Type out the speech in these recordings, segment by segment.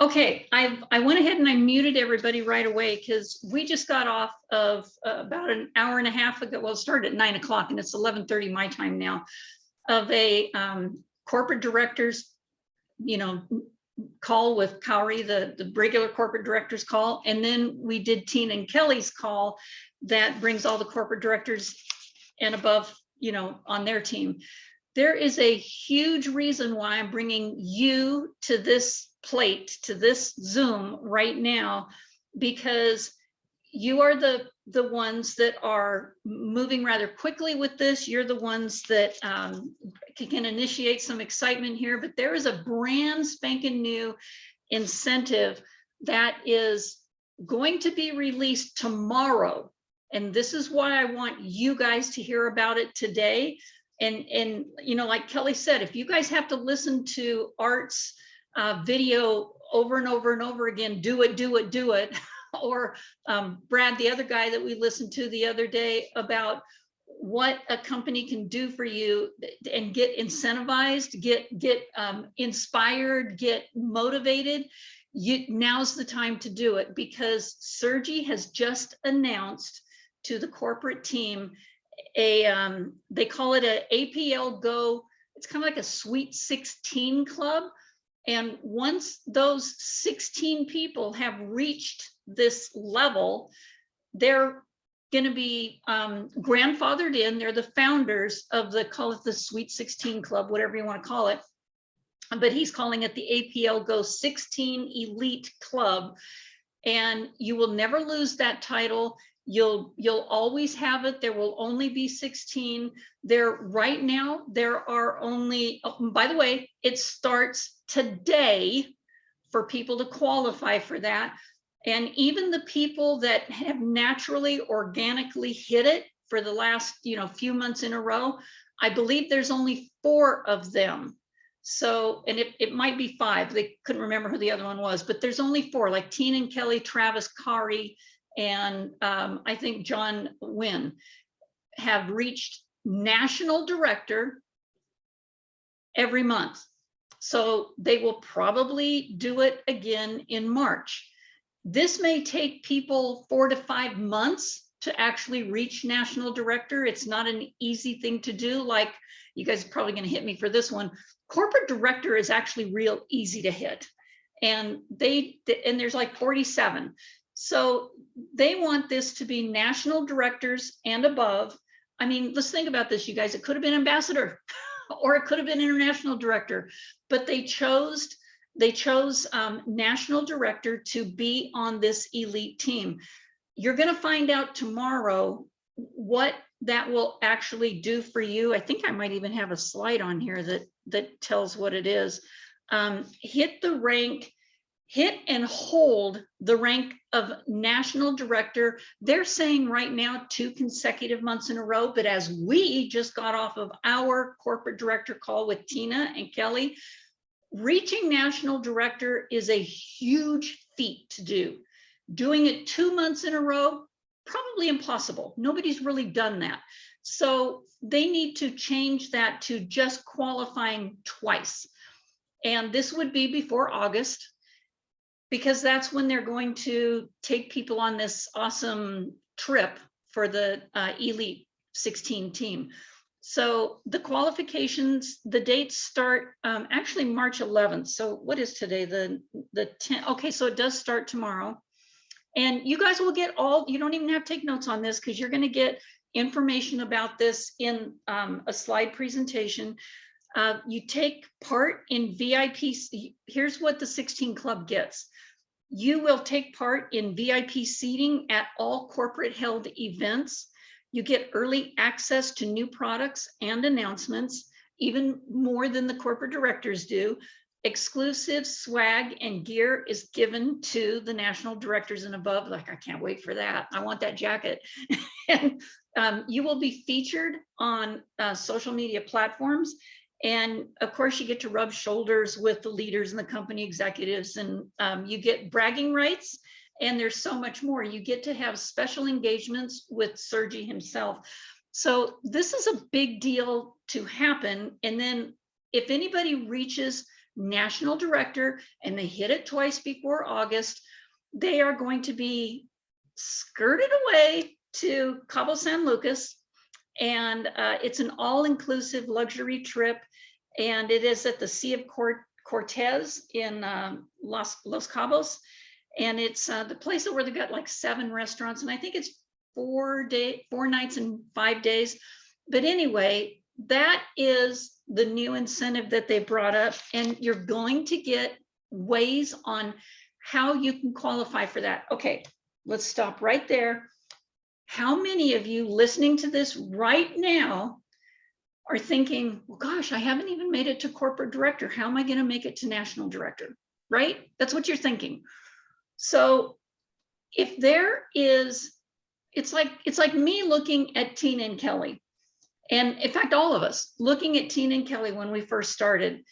Okay, I went ahead and I muted everybody right away because we just got off of about an hour and a half ago. Well, it started at 9 o'clock and it's 11:30 my time now, of a corporate directors, call with Cowrie, the regular corporate directors call. And then we did Tina and Kelly's call that brings all the corporate directors and above, on their team. There is a huge reason why I'm bringing you to this plate, to this Zoom right now, because you are the ones that are moving rather quickly with this. You're the ones that can initiate some excitement here, but there is a brand spanking new incentive that is going to be released tomorrow. And this is why I want you guys to hear about it today. And like Kelly said, if you guys have to listen to Art's video over and over and over again, do it, or Brad, the other guy that we listened to the other day about what a company can do for you and get incentivized, get inspired, get motivated, now's the time to do it, because Sergi has just announced to the corporate team they call it a Aplgo. It's kind of like a Sweet 16 club. And once those 16 people have reached this level, they're going to be grandfathered in. They're the founders of call it the Sweet 16 club, whatever you want to call it. But he's calling it the Aplgo 16 Elite Club. And you will never lose that title. You'll always have it. There will only be 16 there. Right now, there are only, by the way, it starts today for people to qualify for that. And even the people that have naturally, organically hit it for the last, few months in a row, I believe there's only 4 of them. So, and it might be 5. They couldn't remember who the other one was, but there's only 4, like Tina and Kelly, Travis, Kari, and I think John Wynn have reached national director every month. So they will probably do it again in March. This may take people 4 to 5 months to actually reach national director. It's not an easy thing to do. Like, you guys are probably going to hit me for this one. Corporate director is actually real easy to hit. And there's like 47. So they want this to be national directors and above. I mean, let's think about this, you guys. It could have been ambassador or it could have been international director, but they chose national director to be on this elite team. You're going to find out tomorrow what that will actually do for you. I think I might even have a slide on here that tells what it is. Hit the rank. Hit and hold the rank of national director. They're saying right now 2 consecutive months in a row, but as we just got off of our corporate director call with Tina and Kelly, reaching national director is a huge feat to do. Doing it 2 months in a row, probably impossible. Nobody's really done that. So they need to change that to just qualifying twice. And this would be before August, because that's when they're going to take people on this awesome trip for the Elite 16 team. So the qualifications, the dates start actually March 11th. So what is today? The 10th. Okay, so it does start tomorrow. And you guys will get you don't even have to take notes on this, because you're going to get information about this in a slide presentation. You take part in VIP. Here's what the 16 Club gets. You will take part in VIP seating at all corporate held events. You get early access to new products and announcements, even more than the corporate directors do. Exclusive swag and gear is given to the national directors and above. Like, I can't wait for that. I want that jacket. And you will be featured on social media platforms. And of course, you get to rub shoulders with the leaders and the company executives, and you get bragging rights. And there's so much more. You get to have special engagements with Sergi himself. So this is a big deal to happen. And then if anybody reaches national director and they hit it twice before August, they are going to be skirted away to Cabo San Lucas. And it's an all-inclusive luxury trip. And it is at the Sea of Cortez in Los Cabos. And it's the place where they've got like 7 restaurants. And I think it's 4 nights and 5 days. But anyway, that is the new incentive that they brought up. And you're going to get ways on how you can qualify for that. Okay, let's stop right there. How many of you listening to this right now are thinking, well, gosh, I haven't even made it to corporate director. How am I going to make it to national director? Right? That's what you're thinking. So if there is, it's like me looking at Tina and Kelly. And in fact, all of us looking at Tina and Kelly when we first started,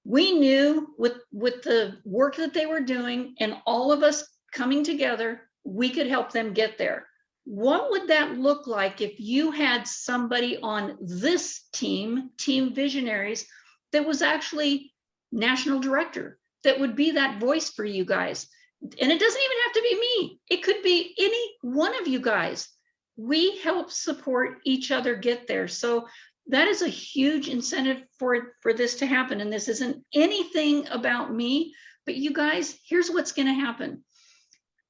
we knew with the work that they were doing and all of us coming together, we could help them get there. What would that look like if you had somebody on this team, Team Visionaries, that was actually national director, that would be that voice for you guys? And it doesn't even have to be me. It could be any one of you guys. We help support each other get there. So that is a huge incentive for this to happen. And this isn't anything about me, but you guys, here's what's going to happen.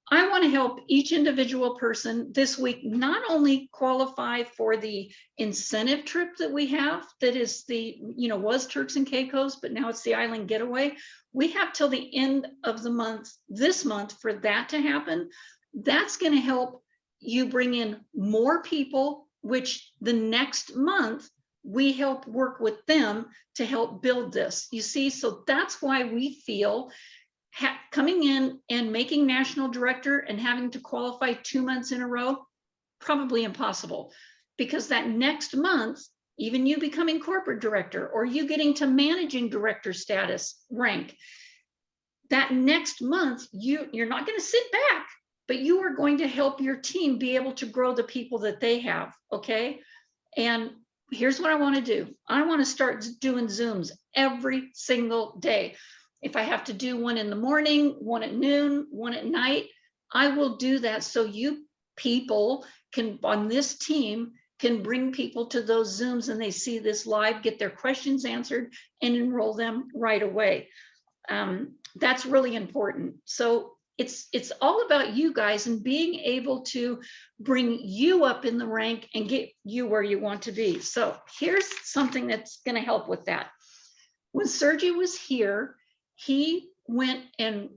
I want to help each individual person this week not only qualify for the incentive trip that we have, that is the, was Turks and Caicos, but now it's the Island Getaway. We have till the end of the month, this month, for that to happen. That's going to help you bring in more people, which the next month we help work with them to help build this. You see, so that's why we feel coming in and making national director and having to qualify 2 months in a row, probably impossible, because that next month, even you becoming corporate director or you getting to managing director status rank, that next month, you're not going to sit back, but you are going to help your team be able to grow the people that they have, okay? And here's what I want to do. I want to start doing Zooms every single day. If I have to do one in the morning, one at noon, one at night, I will do that so you people can, on this team, can bring people to those Zooms and they see this live, get their questions answered, and enroll them right away. That's really important. So it's all about you guys and being able to bring you up in the rank and get you where you want to be. So here's something that's going to help with that. When Sergi was here, he went and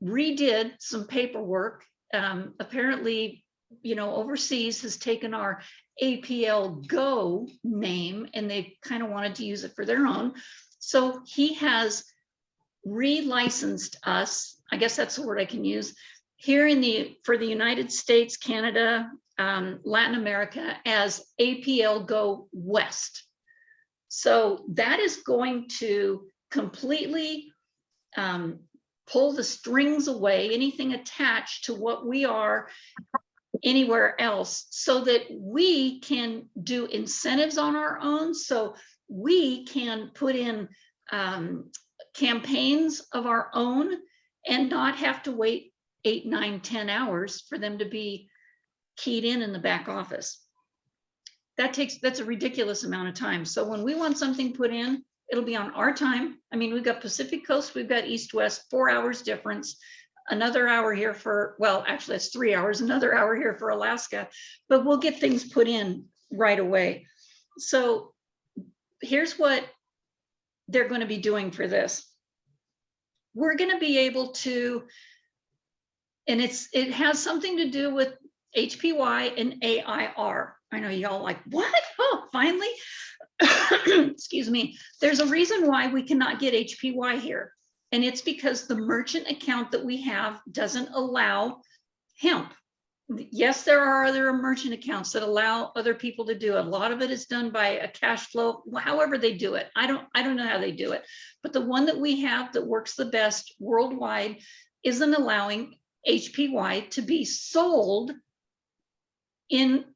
redid some paperwork. Apparently, overseas has taken our Aplgo name and they kind of wanted to use it for their own. So he has relicensed us, I guess that's the word I can use, here for the United States, Canada, Latin America as Aplgo West. So that is going to completely pull the strings away, anything attached to what we are anywhere else, so that we can do incentives on our own, so we can put in campaigns of our own and not have to wait 8, 9, 10 hours for them to be keyed in the back office. That's a ridiculous amount of time. So when we want something put in, it'll be on our time. I mean, we've got Pacific Coast, we've got East West, 4 hours difference, another hour here for, well, actually it's 3 hours, another hour here for Alaska, but we'll get things put in right away. So here's what they're going to be doing for this. We're going to be able to, and it has something to do with HPY and AIR. I know y'all like, what? Oh, finally. Excuse me. There's a reason why we cannot get HPY here. And it's because the merchant account that we have doesn't allow hemp. Yes, there are other merchant accounts that allow other people to do it. A lot of it is done by a cash flow, however they do it. I don't know how they do it. But the one that we have that works the best worldwide isn't allowing HPY to be sold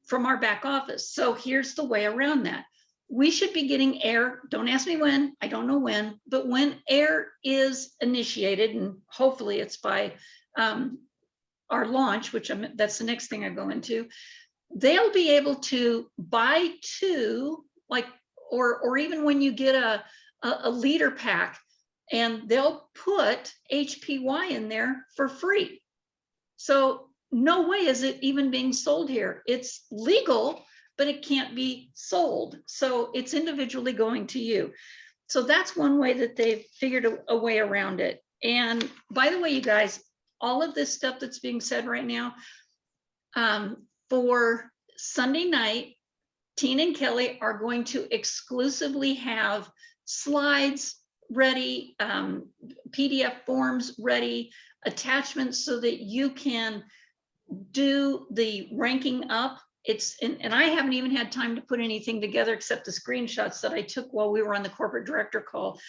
from our back office. So here's the way around that. we should be getting air. Don't ask me when, I don't know when, but when air is initiated, and hopefully it's by our launch, which that's the next thing I go into, they'll be able to buy two, like, or even when you get a liter pack, and they'll put HPY in there for free. So no way is it even being sold here. It's legal, but it can't be sold. So it's individually going to you. So that's one way that they've figured a way around it. And by the way, you guys, all of this stuff that's being said right now, for Sunday night, Tina and Kelly are going to exclusively have slides ready, PDF forms ready, attachments so that you can do the ranking up. And I haven't even had time to put anything together except the screenshots that I took while we were on the corporate director call.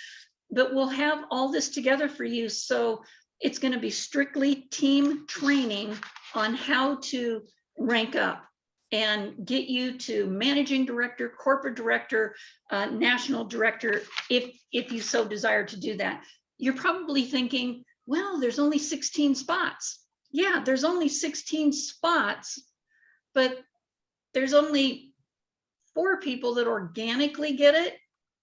But we'll have all this together for you. So it's going to be strictly team training on how to rank up and get you to managing director, corporate director, national director, if you so desire to do that. You're probably thinking, well, there's only 16 spots. Yeah, there's only 16 spots, but there's only 4 people that organically get it.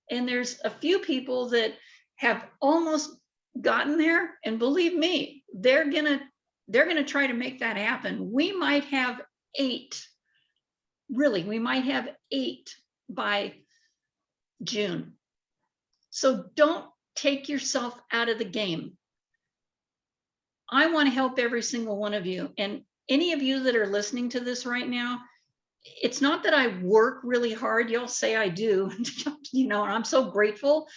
And there's a few people that have almost gotten there. And believe me, they're gonna try to make that happen. We might have 8. Really, we might have 8 by June. So don't take yourself out of the game. I want to help every single one of you. And any of you that are listening to this right now, it's not that I work really hard. Y'all say I do, you know, and I'm so grateful,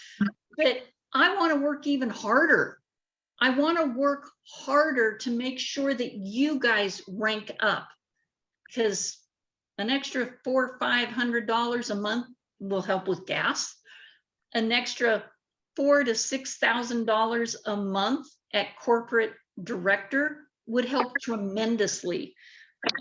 but I want to work even harder. I want to work harder to make sure that you guys rank up, because an extra $400 or $500 a month will help with gas. An extra $4,000 to $6,000 a month at corporate director would help tremendously.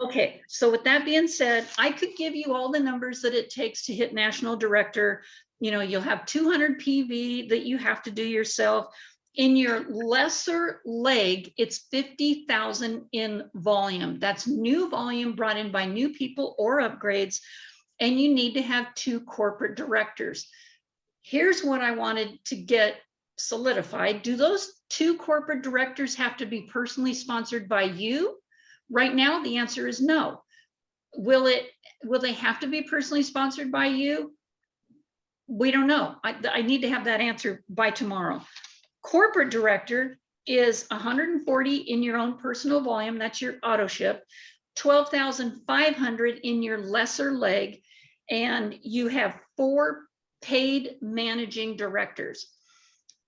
Okay, so with that being said, I could give you all the numbers that it takes to hit national director. You know, you'll have 200 PV that you have to do yourself. In your lesser leg, it's 50,000 in volume. That's new volume brought in by new people or upgrades. And you need to have 2 corporate directors. Here's what I wanted to get solidified. Do those 2 corporate directors have to be personally sponsored by you? Right now, the answer is no. Will they have to be personally sponsored by you? We don't know. I need to have that answer by tomorrow. Corporate director is 140 in your own personal volume. That's your auto ship. 12,500 in your lesser leg. And you have 4 paid managing directors.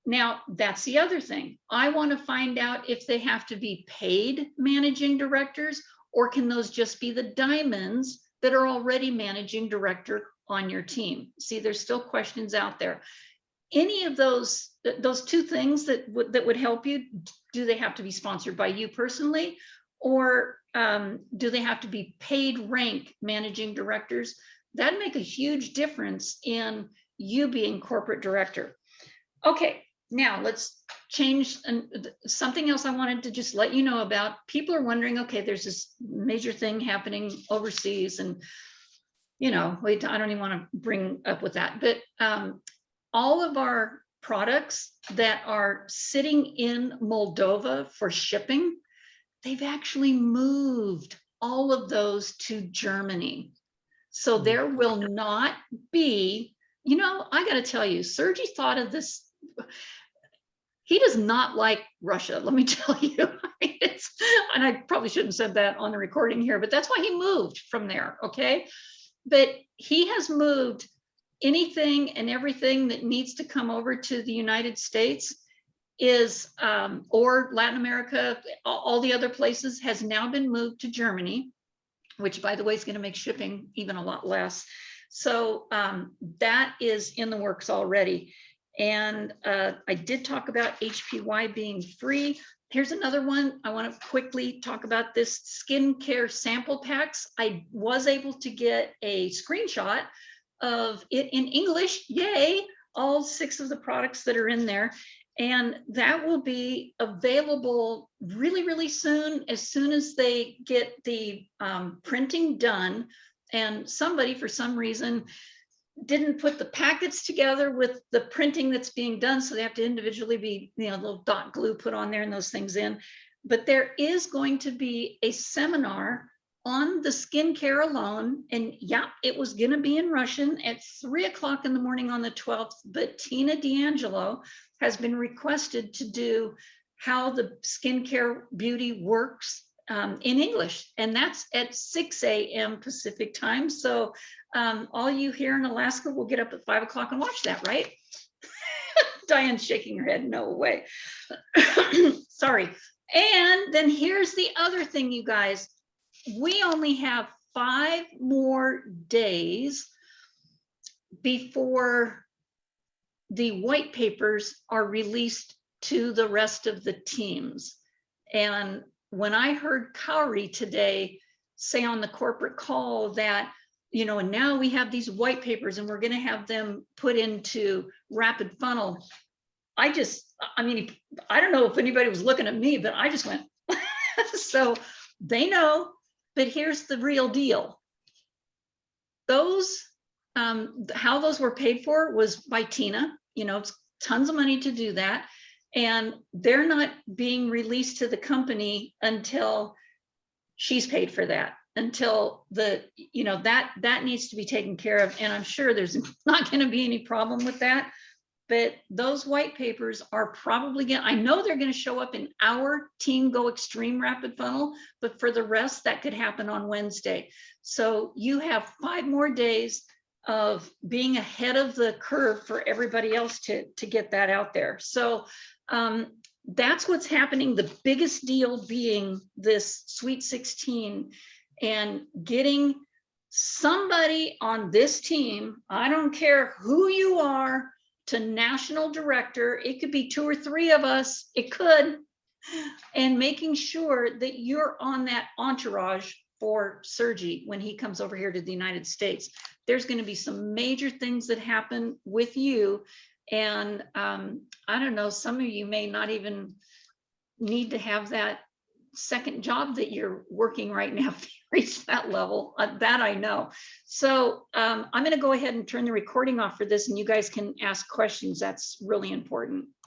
Now, that's the other thing. I want to find out if they have to be paid managing directors, or can those just be the diamonds that are already managing director on your team? See, there's still questions out there. Any of those 2 things that would help you, do they have to be sponsored by you personally, or do they have to be paid rank managing directors? That'd make a huge difference in you being corporate director. Okay, now let's change. Something else I wanted to just let you know about. People are wondering, okay, there's this major thing happening overseas, and you know, wait, I don't even want to bring up with that, but all of our products that are sitting in Moldova for shipping, they've actually moved all of those to Germany. So there will not be, you know, I got to tell you, Sergey thought of this. He does not like Russia, let me tell you. And I probably shouldn't have said that on the recording here, but that's why he moved from there, okay? But he has moved anything and everything that needs to come over to the United States is, or Latin America, all the other places, has now been moved to Germany, which by the way is going to make shipping even a lot less. So that is in the works already. And I did talk about HPY being free. Here's another one. I want to quickly talk about this skincare sample packs. I was able to get a screenshot of it in English. Yay, all 6 of the products that are in there. And that will be available really, really soon as they get the printing done. And somebody, for some reason, didn't put the packets together with the printing that's being done. So they have to individually be, little dot glue put on there and those things in. But there is going to be a seminar on the skincare alone. And yeah, it was going to be in Russian at 3 o'clock in the morning on the 12th. But Tina D'Angelo has been requested to do how the skincare beauty works in English. And that's at 6 a.m. Pacific time. So all you here in Alaska will get up at 5 o'clock and watch that, right? Diane's shaking her head, no way. Sorry. And then here's the other thing, you guys. We only have 5 more days before the white papers are released to the rest of the teams. And when I heard Kauri today say on the corporate call that, and now we have these white papers and we're going to have them put into rapid funnel, I don't know if anybody was looking at me, but I just went, so they know, but here's the real deal. Those, how those were paid for was by Tina, it's tons of money to do that. And they're not being released to the company until she's paid for that, until that needs to be taken care of. And I'm sure there's not going to be any problem with that. But those white papers are probably I know they're going to show up in our Team Go Extreme Rapid Funnel, but for the rest, that could happen on Wednesday. So you have 5 more days of being ahead of the curve for everybody else to get that out there. So that's what's happening. The biggest deal being this Sweet 16 and getting somebody on this team, I don't care who you are, to national director. It could be 2 or 3 of us, it could, and making sure that you're on that entourage for Sergi when he comes over here to the United States. There's going to be some major things that happen with you. And I don't know, some of you may not even need to have that second job that you're working right now to reach that level. That I know. So I'm going to go ahead and turn the recording off for this, and you guys can ask questions. That's really important.